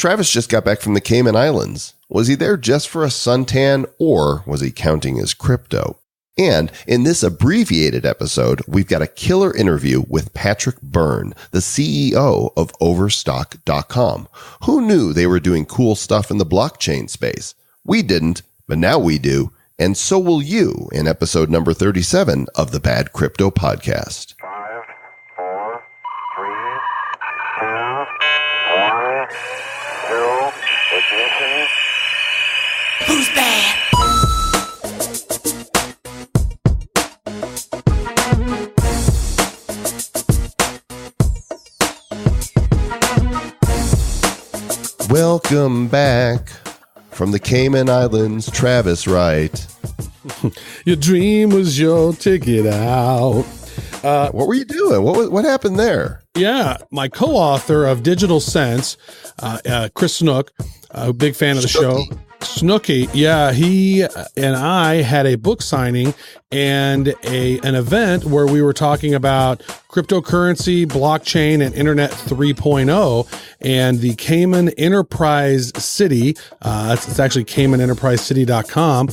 Travis just got back from the Cayman Islands. Was he there just for a suntan, or was he counting his crypto? And in this abbreviated episode, we've got a killer interview with Patrick Byrne, the CEO of Overstock.com. Who knew they were doing cool stuff in the blockchain space? We didn't, but now we do. And so will you in episode number 37 of the Bad Crypto Podcast. 5, 4, 3, 2, 1, 0, ignition. Who's bad? Welcome back from the Cayman Islands, Travis Wright. Your dream was your ticket out. What were you doing? What happened there? Yeah, my co-author of Digital Sense, Chris Snook, a big fan of the show. Snooky, yeah, he and I had a book signing and an event where we were talking about cryptocurrency, blockchain, and Internet 3.0, and the Cayman Enterprise City, it's actually CaymanEnterpriseCity.com.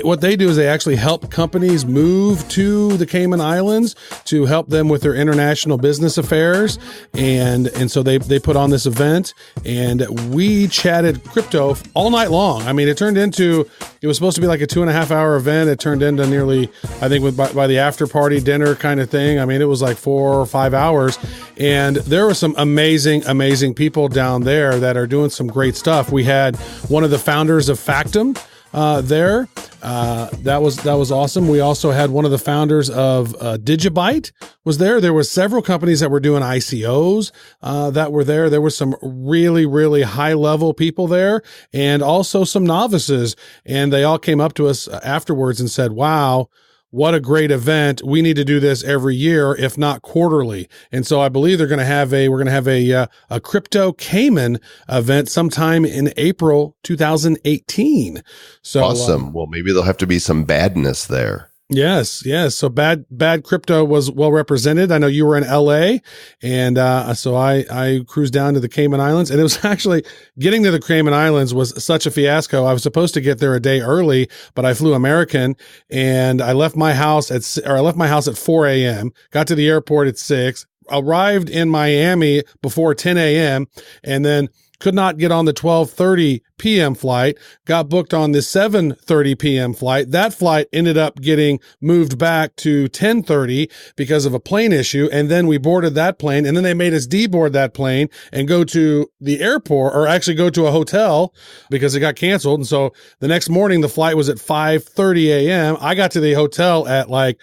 What they do is they actually help companies move to the Cayman Islands to help them with their international business affairs, and so they put on this event, and we chatted crypto all night long. I mean, it was supposed to be like a 2.5-hour event. It turned into nearly, I think, by the after party dinner kind of thing. I mean, it was like 4 or 5 hours, and there were some amazing people down there that are doing some great stuff. We had one of the founders of Factum there. That was awesome. We also had one of the founders of Digibyte was there. There were several companies that were doing ICOs that were there. There were some really high level people there, and also some novices. And they all came up to us afterwards and said, "Wow, what a great event. We need to do this every year, if not quarterly." And so I believe we're going to have a crypto Cayman event sometime in April 2018. So awesome. Well, maybe there'll have to be some badness there. Yes. So bad crypto was well represented. I know you were in LA, and so I cruised down to the Cayman Islands, and it was actually getting to the Cayman Islands was such a fiasco. I was supposed to get there a day early, but I flew American, and I left my house at 4 a.m. Got to the airport at 6. Arrived in Miami before 10 a.m. and then could not get on the 12:30 p.m. flight, got booked on the 7:30 p.m. flight. That flight ended up getting moved back to 10:30 because of a plane issue. And then we boarded that plane, and then they made us deboard that plane and go to the airport, or actually go to a hotel because it got canceled. And so the next morning, the flight was at 5:30 a.m. I got to the hotel at like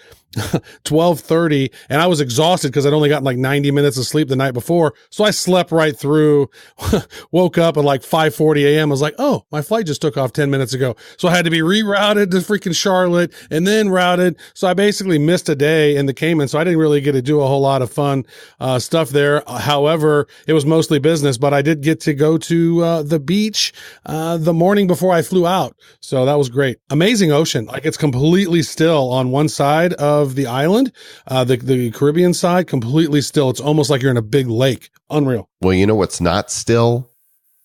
12:30, and I was exhausted because I'd only gotten like 90 minutes of sleep the night before. So I slept right through, woke up at like 5:40 a.m. I was like, oh, my flight just took off 10 minutes ago. So I had to be rerouted to freaking Charlotte and then routed. So I basically missed a day in the Cayman. So I didn't really get to do a whole lot of fun stuff there. However, it was mostly business, but I did get to go to the beach the morning before I flew out. So that was great. Amazing ocean. Like, it's completely still on one side of the island, the Caribbean side, completely still. It's almost like you're in a big lake. Unreal. Well, you know what's not still?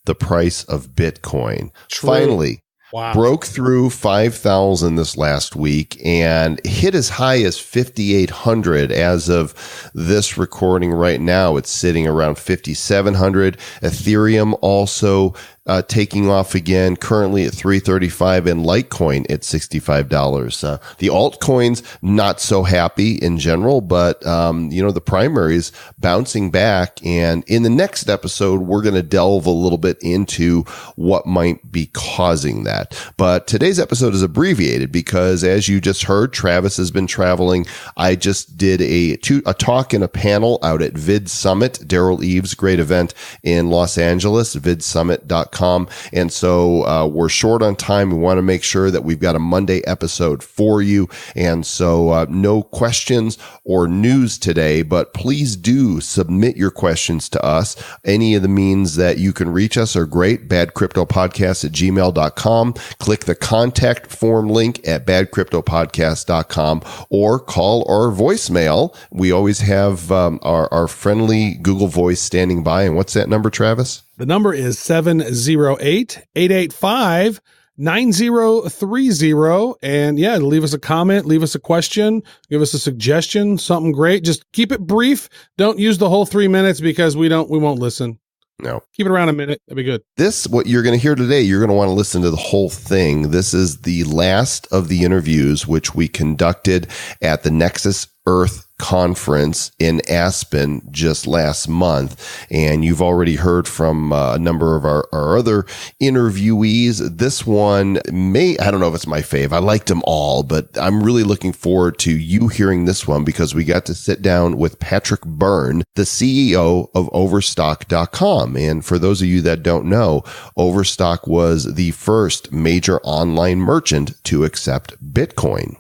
The price of Bitcoin. True. Finally. Wow. Broke through 5,000 this last week and hit as high as 5,800 as of this recording right now. It's sitting around 5,700. Ethereum also taking off again, currently at 335, and Litecoin at $65. The altcoins, not so happy in general, but, the primaries bouncing back. And in the next episode, we're going to delve a little bit into what might be causing that. But today's episode is abbreviated because, as you just heard, Travis has been traveling. I just did a talk and a panel out at Vid Summit, Daryl Eves' great event in Los Angeles, vidsummit.com. And so we're short on time. We want to make sure that we've got a Monday episode for you. And so no questions or news today, but please do submit your questions to us. Any of the means that you can reach us are great. badcryptopodcast@gmail.com. Click the contact form link at badcryptopodcast.com or call our voicemail. We always have our friendly Google Voice standing by. And what's that number, Travis? The number is 708-885-9030. And yeah, leave us a comment, leave us a question, give us a suggestion, something great. Just keep it brief. Don't use the whole 3 minutes because we won't listen. No. Keep it around a minute. That'd be good. What you're going to hear today, you're going to want to listen to the whole thing. This is the last of the interviews which we conducted at the Nexus Earth conference in Aspen just last month. And you've already heard from a number of our other interviewees. This one I don't know if it's my fave. I liked them all, but I'm really looking forward to you hearing this one because we got to sit down with Patrick Byrne, the CEO of Overstock.com. And for those of you that don't know, Overstock was the first major online merchant to accept Bitcoin.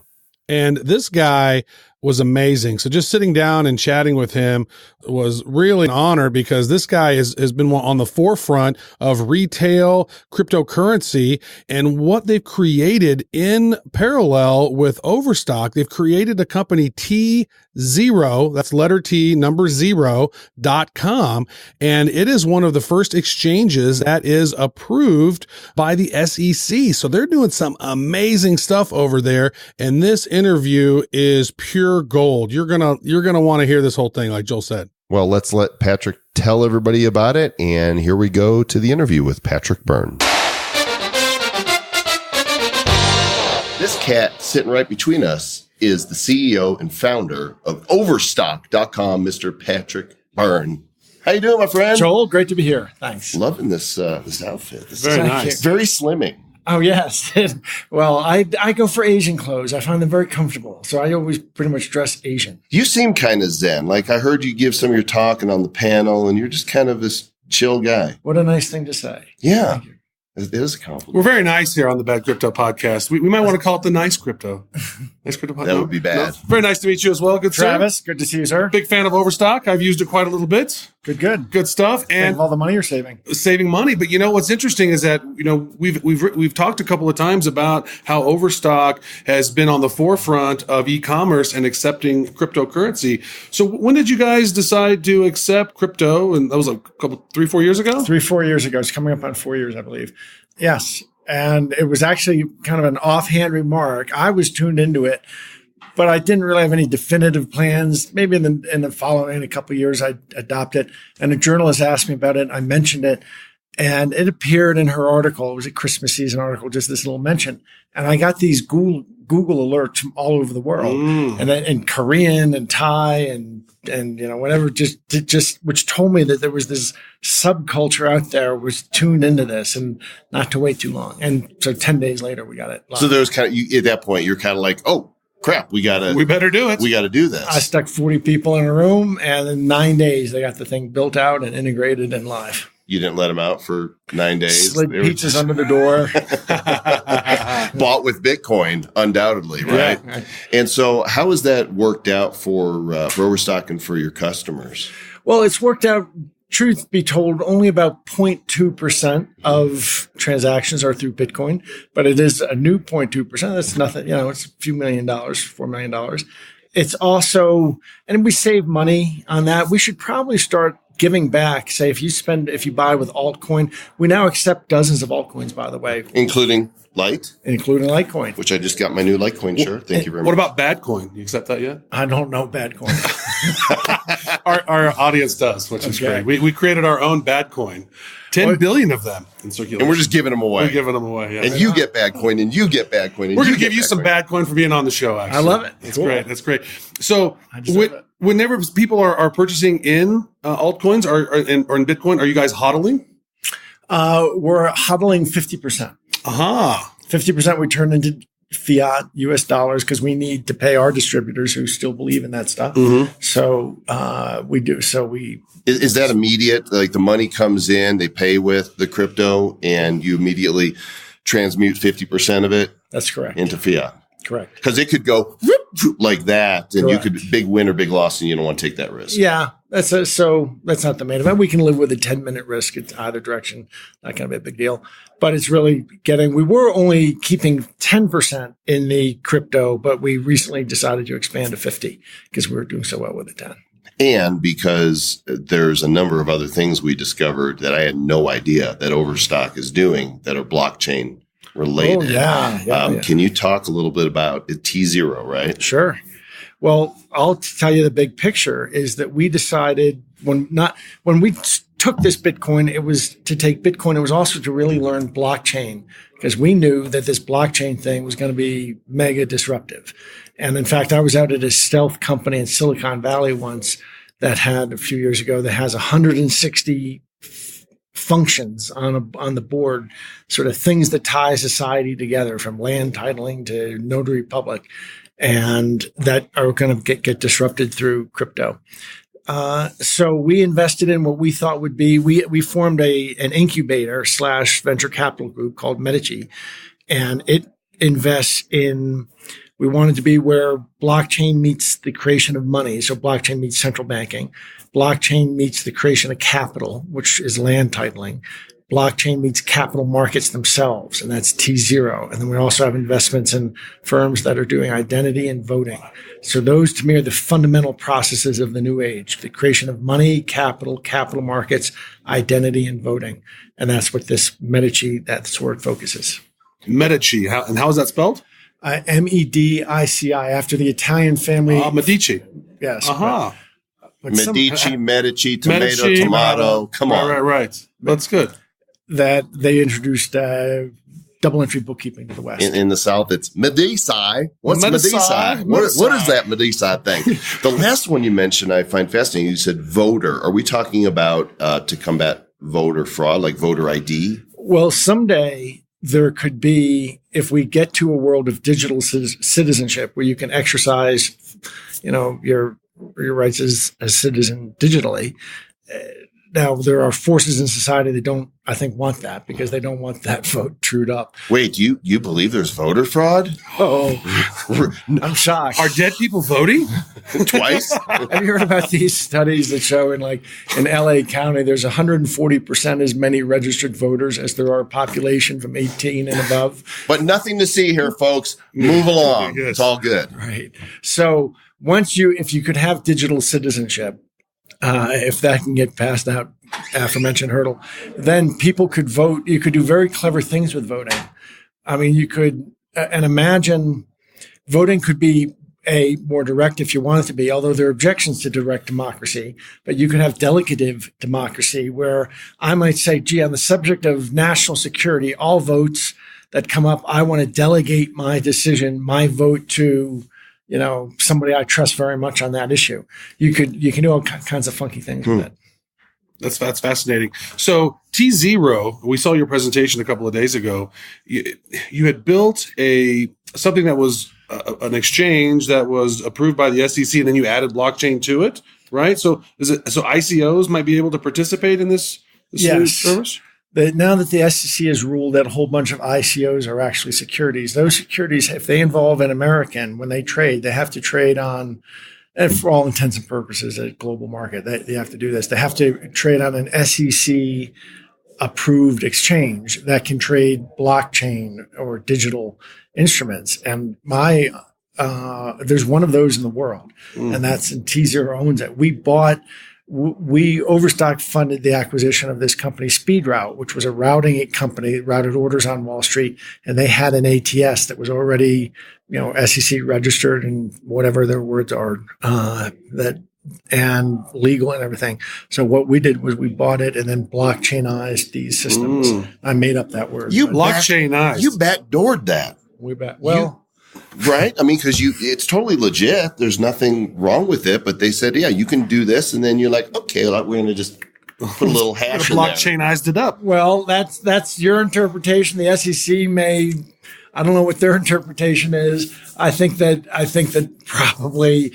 And this guy was amazing. So just sitting down and chatting with him was really an honor because this guy has been on the forefront of retail cryptocurrency and what they've created in parallel with Overstock. They've created a company T0, that's letter T, number 0.com. And it is one of the first exchanges that is approved by the SEC. So they're doing some amazing stuff over there. And this interview is pure gold. You're gonna want to hear this whole thing, like Joel said. Well, let's let Patrick tell everybody about it. And here we go to the interview with Patrick Byrne. This cat sitting right between us is the CEO and founder of Overstock.com, Mr. Patrick Byrne. How you doing, my friend? Joel, great to be here. Thanks. Loving this outfit. This Very is nice. Very slimming. Oh, yes. Well, I go for Asian clothes. I find them very comfortable. So I always pretty much dress Asian. You seem kind of zen. Like I heard you give some of your talking on the panel, and you're just kind of this chill guy. What a nice thing to say. Yeah. Thank you. It is a compliment. We're very nice here on the Bad Crypto Podcast. We might want to call it the Nice Crypto. Nice Crypto Podcast. That would be bad. No? Very nice to meet you as well. Good Travis, good to see you, sir. sir. Big fan of Overstock. I've used it quite a little bit. Good. Good stuff. And And all the money you're saving. saving money. But you know what's interesting is that we've talked a couple of times about how Overstock has been on the forefront of e-commerce and accepting cryptocurrency. So when did you guys decide to accept crypto? And that was 3-4 years ago. 3-4 years ago. It's coming up on 4 years, I believe. Yes. And it was actually kind of an offhand remark. I was tuned into it, but I didn't really have any definitive plans. Maybe in the following a couple of years, I'd adopt it. And a journalist asked me about it. I mentioned it, and it appeared in her article. It was a Christmas season article, just this little mention. And I got these Google alerts from all over the world, and Korean and Thai and whatever, just which told me that there was this subculture out there was tuned into this and not to wait too long. And so 10 days later, we got it live. So there was kind of, at that point, you're kind of like, oh, crap, we better do it. We got to do this. I stuck 40 people in a room, and in 9 days, they got the thing built out and integrated and live. You didn't let them out for 9 days. Slid pizzas under the door. Bought with Bitcoin, undoubtedly, right? Yeah. And so how has that worked out for Overstock and for your customers? Well, it's worked out, truth be told, only about 0.2% of transactions are through Bitcoin, but it is a new 0.2%. That's nothing, it's a few $1 million, $4 million. It's also, and we save money on that. We should probably start giving back. Say if you buy with altcoin, we now accept dozens of altcoins, by the way. Including Litecoin, which I just got my new Litecoin shirt. Thank you very much. What about Badcoin? You accept that yet? I don't know Badcoin. Our audience does, which is Okay. great. We created our own Badcoin. 10 billion of them in circulation. And we're just giving them away. We're giving them away. Yeah. And you get Badcoin, and you get Badcoin. And We're going to get give you some Badcoin. Badcoin for being on the show, actually. I love it. That's Cool. great. That's great. So I deserve it. whenever people are purchasing in altcoins or in Bitcoin, are you guys hodling? We're hodling 50%. Aha. 50% we turn into fiat US dollars because we need to pay our distributors who still believe in that stuff. So we do. So we. Is that immediate? Like the money comes in, they pay with the crypto, and you immediately transmute 50% of it That's correct. into fiat? Correct. Because it could go whoop, whoop, like that, and Correct. you could big win or big loss, and you don't want to take that risk. Yeah, so that's not the main event. We can live with a 10-minute risk in either direction. Not going to be a big deal. But it's really we were only keeping 10% in the crypto, but we recently decided to expand to 50 because we were doing so well with the 10. And because there's a number of other things we discovered that I had no idea that Overstock is doing that are blockchain related. Oh, yeah. Can you talk a little bit about T0, right? Sure. Well, I'll tell you the big picture is that we decided when we took this Bitcoin, it was to take Bitcoin. It was also to really learn blockchain because we knew that this blockchain thing was going to be mega disruptive. And in fact, I was out at a stealth company in Silicon Valley once that had a few years ago that has 160 functions on the board, sort of things that tie society together from land titling to notary public, and that are going to get disrupted through crypto. So we invested in what we thought would be, we formed an incubator / venture capital group called Medici, and it invests in, we wanted to be where blockchain meets the creation of money. So blockchain meets central banking. Blockchain meets the creation of capital, which is land titling. Blockchain meets capital markets themselves, and that's T0. And then we also have investments in firms that are doing identity and voting. So those, to me, are the fundamental processes of the new age, the creation of money, capital markets, identity, and voting. And that's what this Medici, that's where it focuses. Medici. How is that spelled? Medici, after the Italian family. Medici. Yes. Uh-huh. Medici, tomato. Come on. Right. That's good. That they introduced double entry bookkeeping to the West. In the South, it's Medici. What's Medici? What is that Medici thing? The last one you mentioned I find fascinating. You said voter. Are we talking about to combat voter fraud, like voter ID? Well, someday there could be, if we get to a world of digital citizenship where you can exercise, your rights as a citizen digitally. Now, there are forces in society that don't, I think, want that because they don't want that vote trued up. Wait, you believe there's voter fraud? Oh, I'm shocked. Are dead people voting? Twice? Have you heard about these studies that show in LA County, there's 140% as many registered voters as there are population from 18 and above? But nothing to see here, folks. Move along. It's all good. Right. So if you could have digital citizenship, if that can get past that aforementioned hurdle, then people could vote. You could do very clever things with voting. I mean, you could, and imagine voting could be more direct if you want it to be, although there are objections to direct democracy, but you could have delegative democracy where I might say, gee, on the subject of national security, all votes that come up, I want to delegate my decision, my vote to somebody I trust very much on that issue. You can do all kinds of funky things with it. That's fascinating. So T0, we saw your presentation a couple of days ago. You had built something that was an exchange that was approved by the SEC, and then you added blockchain to it, right? So ICOs might be able to participate in this new service? But now that the SEC has ruled that a whole bunch of ICOs are actually securities, those securities, if they involve an American, when they trade, they have to trade on, and for all intents and purposes, a global market. They have to do this. They have to trade on an SEC approved exchange that can trade blockchain or digital instruments. And there's one of those in the world, and that's T0 owns it. Overstock funded the acquisition of this company, SpeedRoute, which was a routing company, routed orders on Wall Street. And they had an ATS that was already, SEC registered and whatever their words are, and legal and everything. So what we did was we bought it and then blockchainized these systems. I made up that word. You backdoored that. Right? I mean, because it's totally legit. There's nothing wrong with it. But they said, yeah, you can do this. And then you're like, okay, we're going to just put a little hash in there. Blockchainized it up. Well, that's your interpretation. The SEC I don't know what their interpretation is. I think that probably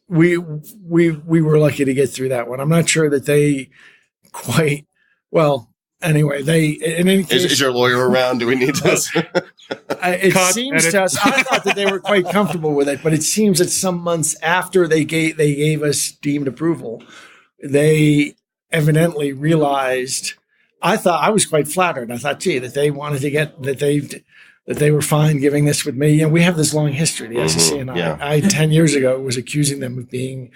we were lucky to get through that one. I'm not sure that they quite well. Anyway, in any case, is your lawyer around? Do we need this? It seems to us. I thought that they were quite comfortable with it, but it seems that some months after they gave us deemed approval, they evidently realized. I thought I was quite flattered. I thought, gee, that they wanted to get that that they were fine giving this with me. We have this long history, the SEC and I. Yeah. I 10 years ago was accusing them of being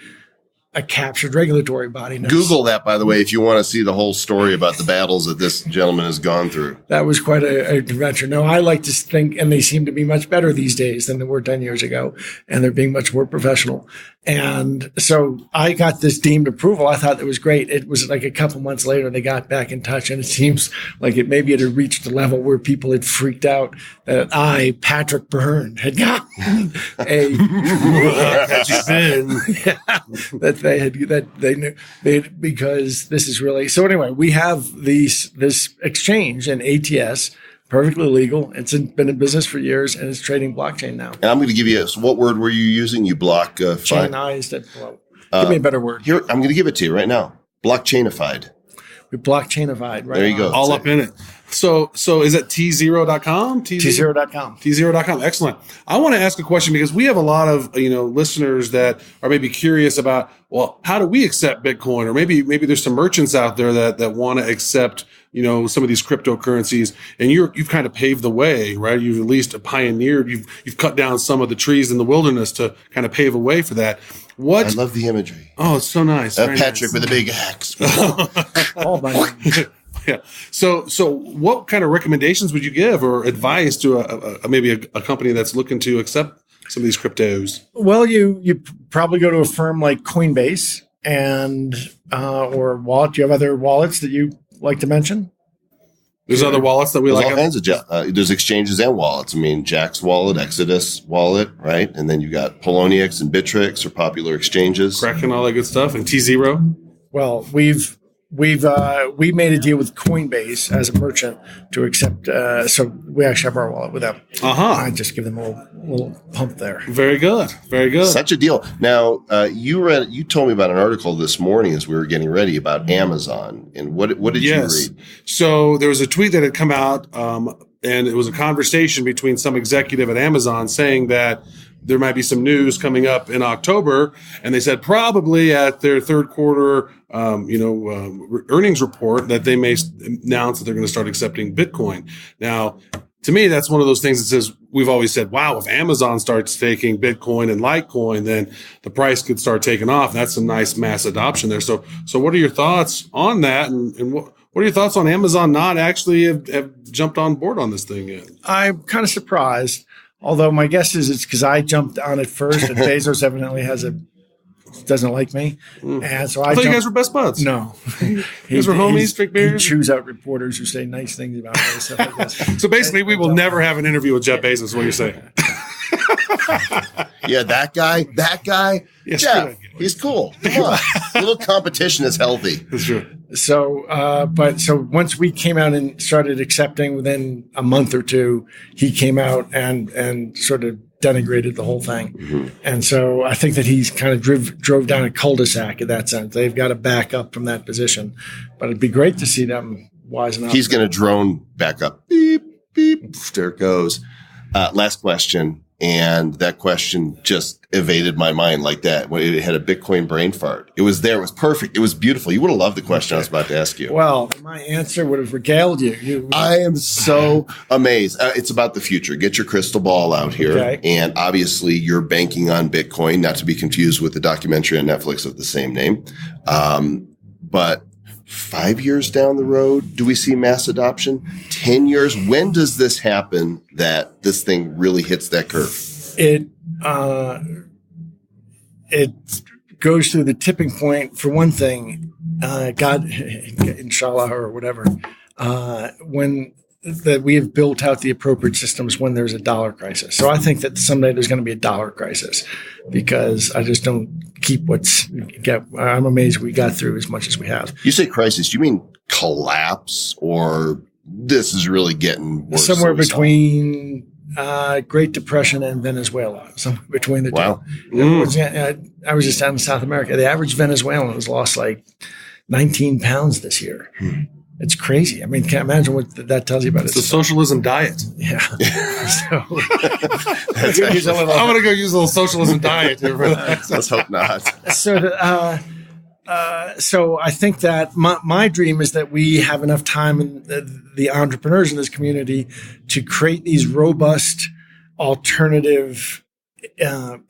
a captured regulatory body. Google that, by the way, if you want to see the whole story about the battles that this gentleman has gone through. That was quite a adventure. No, I like to think, and they seem to be much better these days than they were 10 years ago, and they're being much more professional. And so I got this deemed approval. I thought it was great. It was like a couple months later, they got back in touch, and it seems like it maybe it had reached a level where people had freaked out that I, Patrick Byrne, had gotten that they knew because this is really so. Anyway, we have this exchange and ATS. Perfectly legal. It's been in business for years, and it's trading blockchain now. And I'm going to give you what word were you using? You block Chainized. Give me a better word. Here, I'm going to give it to you right now. Blockchainified. We blockchainified. Right. There you go. All up in it. So is it T0.com? T0.com. T0.com. Excellent. I want to ask a question because we have a lot of, listeners that are maybe curious about, well, how do we accept Bitcoin? Or maybe there's some merchants out there that want to accept, some of these cryptocurrencies, and you've kind of paved the way, right? You've at least pioneered, you've cut down some of the trees in the wilderness to kind of pave a way for that. I love the imagery. Oh, it's so nice. Patrick with a big axe. Oh, my. Yeah. So what kind of recommendations would you give or advice to maybe a company that's looking to accept some of these cryptos? Well, you probably go to a firm like Coinbase and or wallet. Do you have other wallets that you like to mention? There's other wallets that we There's like. all kinds of there's exchanges and wallets. I mean, Jack's wallet, Exodus wallet, right? And then you got Poloniex and Bittrex are popular exchanges. Kraken, all that good stuff, and T0. Well, we made a deal with Coinbase as a merchant to accept. So we actually have our wallet with them. I just give them a little pump there. Very good. Very good. Such a deal. Now, you told me about an article this morning as we were getting ready about Amazon. And what did you read? So there was a tweet that had come out, and it was a conversation between some executive at Amazon saying that there might be some news coming up in October, and they said probably at their third quarter, earnings report that they may announce that they're going to start accepting Bitcoin. Now, to me, that's one of those things that says we've always said, wow, if Amazon starts taking Bitcoin and Litecoin, then the price could start taking off. That's a nice mass adoption there. So what are your thoughts on that, and what are your thoughts on Amazon not actually have jumped on board on this thing yet? I'm kind of surprised. Although my guess is it's because I jumped on it first, and Bezos evidently doesn't like me, and so I thought you guys were best buds. No, you guys were homies, drink beers. He chews out reporters who say nice things about me and stuff like this. So basically, we will never have an interview with Jeff Bezos. Is what you're saying? Yeah, that guy. Yes, Jeff, he's cool. Come on, a little competition is healthy. That's true. So, so once we came out and started accepting, within a month or two, he came out and sort of denigrated the whole thing. Mm-hmm. And so I think that he's kind of drove down a cul-de-sac in that sense. They've got to back up from that position, but it'd be great to see them wisen up. He's going to drone back up. Beep, beep. There it goes. Last question. And that question just evaded my mind like that. When it had a Bitcoin brain fart. It was there. It was perfect. It was beautiful. You would have loved the question I was about to ask you. Well, my answer would have regaled you. I am so amazed. It's about the future. Get your crystal ball out here. Okay. And obviously you're banking on Bitcoin, not to be confused with the documentary on Netflix of the same name. But 5 years down the road, do we see mass adoption? 10 years? When does this happen that this thing really hits that curve? It goes through the tipping point. For one thing, God, inshallah or whatever, when that we have built out the appropriate systems when there's a dollar crisis. So I think that someday there's going to be a dollar crisis because I just don't keep I'm amazed we got through as much as we have. You say crisis, you mean collapse, or this is really getting worse? Somewhere between Great Depression and Venezuela, somewhere between the wow. two. I was just down in South America. The average Venezuelan has lost like 19 pounds this year. It's crazy. I mean, can't imagine what that tells you about it. It's the socialism diet. Yeah. So, I'm going to go use a little socialism diet here for that. Let's hope not. So, So I think that my dream is that we have enough time in the entrepreneurs in this community to create these robust alternative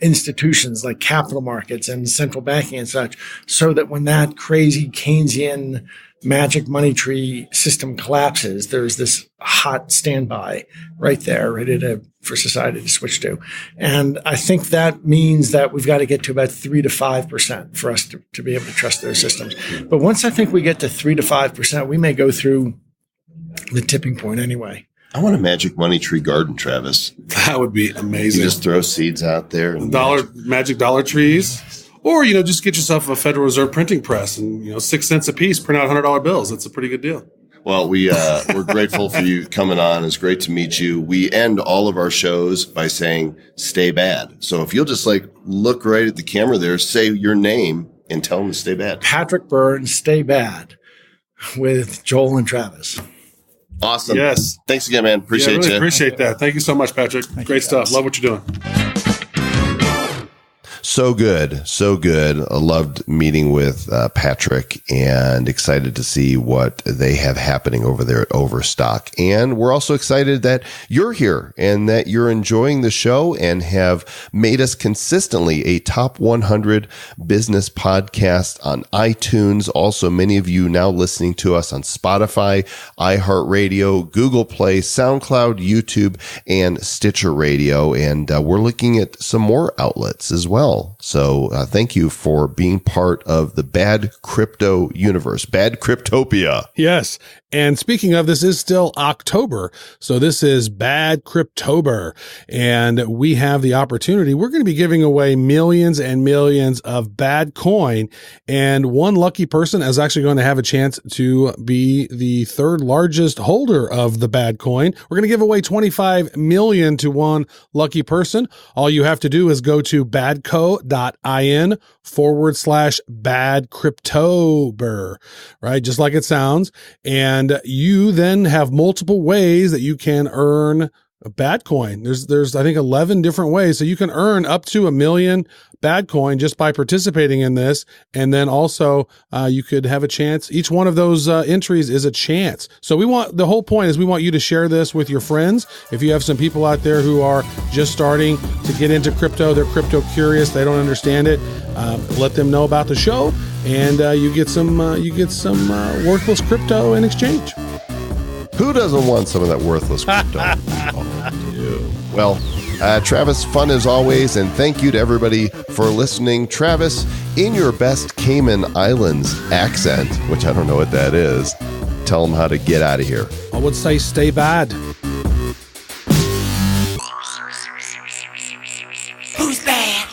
institutions like capital markets and central banking and such, so that when that crazy Keynesian magic money tree system collapses, there's this hot standby right there ready for society to switch to. And I think that means that we've got to get to about 3 to 5% for us to be able to trust those systems. But once I think we get to 3 to 5%, we may go through the tipping point anyway. I want a magic money tree garden, Travis. That would be amazing. You just throw seeds out there. And magic dollar trees. Or, just get yourself a Federal Reserve printing press and, 6 cents a piece, print out $100 bills. That's a pretty good deal. Well, we're grateful for you coming on. It's great to meet you. We end all of our shows by saying, stay bad. So if you'll just look right at the camera there, say your name and tell them to stay bad. Patrick Byrne, stay bad with Joel and Travis. Awesome. Yes. Thanks again, man. Appreciate you. Appreciate that. Thank you so much, Patrick. Great stuff. Love what you're doing. So good. So good. I loved meeting with Patrick and excited to see what they have happening over there at Overstock. And we're also excited that you're here and that you're enjoying the show and have made us consistently a top 100 business podcast on iTunes. Also, many of you now listening to us on Spotify, iHeartRadio, Google Play, SoundCloud, YouTube, and Stitcher Radio. And we're looking at some more outlets as well. So thank you for being part of the Bad Crypto universe, Bad Cryptopia. Yes. And speaking of, this is still October. So this is Bad Cryptober. And we have the opportunity. We're going to be giving away millions and millions of bad coin. And one lucky person is actually going to have a chance to be the third largest holder of the bad coin. We're going to give away 25 million to one lucky person. All you have to do is go to badco.in/Bad Cryptober, right? Just like it sounds. And you then have multiple ways that you can earn a bad coin. There's I think 11 different ways. So you can earn up to 1 million bad coin just by participating in this. And then also you could have a chance. Each one of those entries is a chance. So the whole point is we want you to share this with your friends. If you have some people out there who are just starting to get into crypto, they're crypto curious, they don't understand it, let them know about the show, and you get some worthless crypto in exchange. Who doesn't want some of that worthless crypto? Well, Travis, fun as always, and thank you to everybody for listening. Travis, in your best Cayman Islands accent, which I don't know what that is, tell them how to get out of here. I would say stay bad. Who's bad?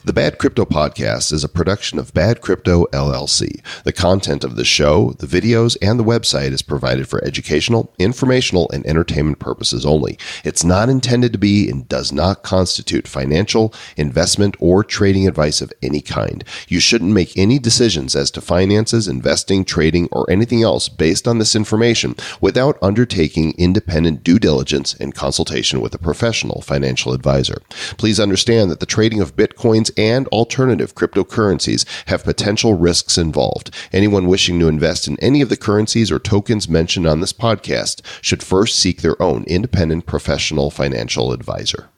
The Bad Crypto Podcast is a production of Bad Crypto LLC. The content of the show, the videos, and the website is provided for educational, informational, and entertainment purposes only. It's not intended to be and does not constitute financial, investment, or trading advice of any kind. You shouldn't make any decisions as to finances, investing, trading, or anything else based on this information without undertaking independent due diligence and consultation with a professional financial advisor. Please understand that the trading of Bitcoins and alternative cryptocurrencies have potential risks involved. Anyone wishing to invest in any of the currencies or tokens mentioned on this podcast should first seek their own independent professional financial advisor.